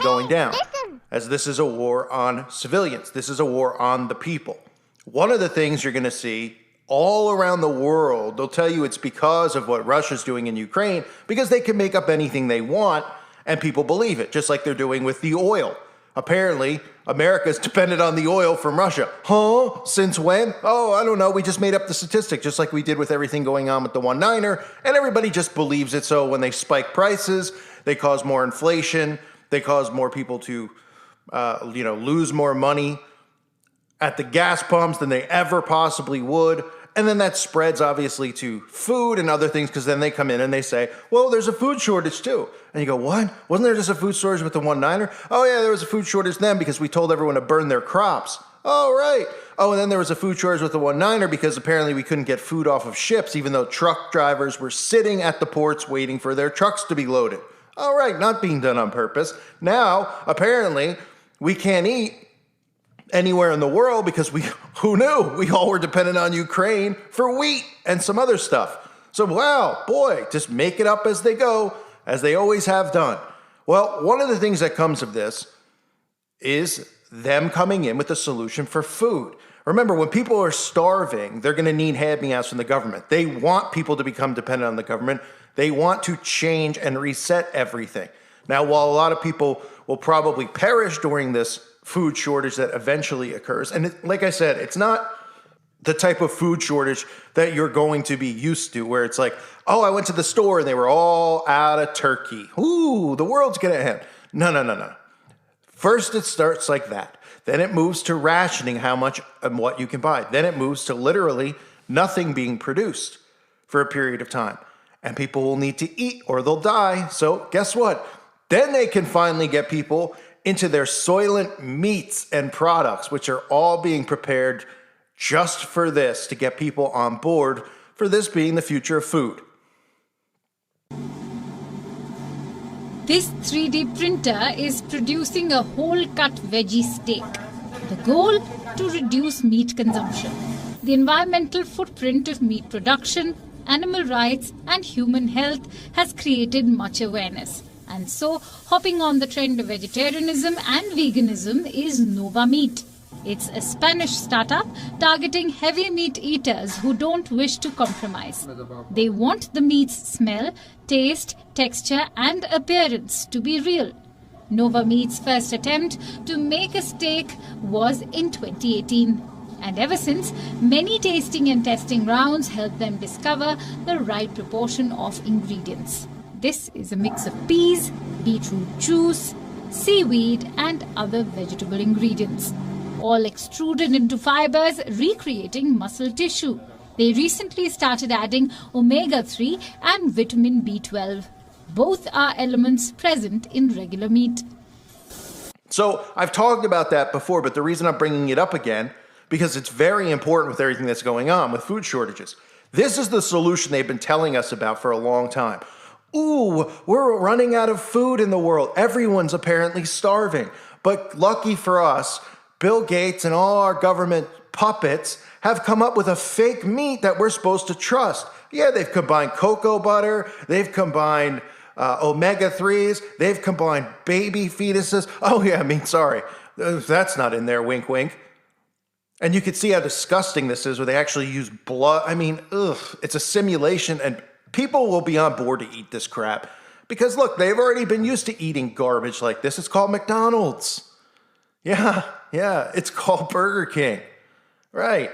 going down, as this is a war on civilians. This is a war on the people. One of the things you're going to see all around the world, they'll tell you it's because of what Russia's doing in Ukraine, because they can make up anything they want and people believe it, just like they're doing with the oil. Apparently, America's dependent on the oil from Russia. Huh? Since when? Oh, I don't know. We just made up the statistic, just like we did with everything going on with the 1-9er, and everybody just believes it. So when they spike prices, they cause more inflation. They cause more people to, lose more money at the gas pumps than they ever possibly would. And then that spreads obviously to food and other things, because then they come in and they say, well, there's a food shortage too. And you go, what? Wasn't there just a food shortage with the 1-9er? Oh yeah, there was a food shortage then because we told everyone to burn their crops. Oh, right. Oh, and then there was a food shortage with the 1-9er because apparently we couldn't get food off of ships, even though truck drivers were sitting at the ports waiting for their trucks to be loaded. All right, not being done on purpose. Now, apparently, we can't eat anywhere in the world because who knew? We all were dependent on Ukraine for wheat and some other stuff. So, wow, boy, just make it up as they go, as they always have done. Well, one of the things that comes of this is them coming in with a solution for food. Remember, when people are starving, they're going to need hand-me-outs from the government. They want people to become dependent on the government. They want to change and reset everything. Now, while a lot of people will probably perish during this food shortage that eventually occurs, and like I said, it's not the type of food shortage that you're going to be used to, where it's like, oh, I went to the store and they were all out of turkey. Ooh, the world's gonna end. No. First, it starts like that. Then it moves to rationing how much and what you can buy. Then it moves to literally nothing being produced for a period of time. And people will need to eat or they'll die. So guess what? Then they can finally get people into their soylent meats and products, which are all being prepared just for this, to get people on board for this being the future of food. This 3D printer is producing a whole cut veggie steak. The goal? To reduce meat consumption. The environmental footprint of meat production, animal rights and human health has created much awareness. And so, hopping on the trend of vegetarianism and veganism is Novameat. It's a Spanish startup targeting heavy meat eaters who don't wish to compromise. They want the meat's smell, taste, texture and appearance to be real. Novameat's first attempt to make a steak was in 2018. And ever since, many tasting and testing rounds helped them discover the right proportion of ingredients. This is a mix of peas, beetroot juice, seaweed and other vegetable ingredients, all extruded into fibers, recreating muscle tissue. They recently started adding omega-3 and vitamin B12. Both are elements present in regular meat. So I've talked about that before, but the reason I'm bringing it up again, because it's very important with everything that's going on with food shortages. This is the solution they've been telling us about for a long time. Ooh, we're running out of food in the world. Everyone's apparently starving. But lucky for us, Bill Gates and all our government puppets have come up with a fake meat that we're supposed to trust. Yeah, they've combined cocoa butter, they've combined omega-3s, they've combined baby fetuses. Oh yeah, sorry, that's not in there, wink wink. And you can see how disgusting this is, where they actually use blood. It's a simulation, and people will be on board to eat this crap. Because look, they've already been used to eating garbage like this. It's called McDonald's. Yeah, it's called Burger King. Right.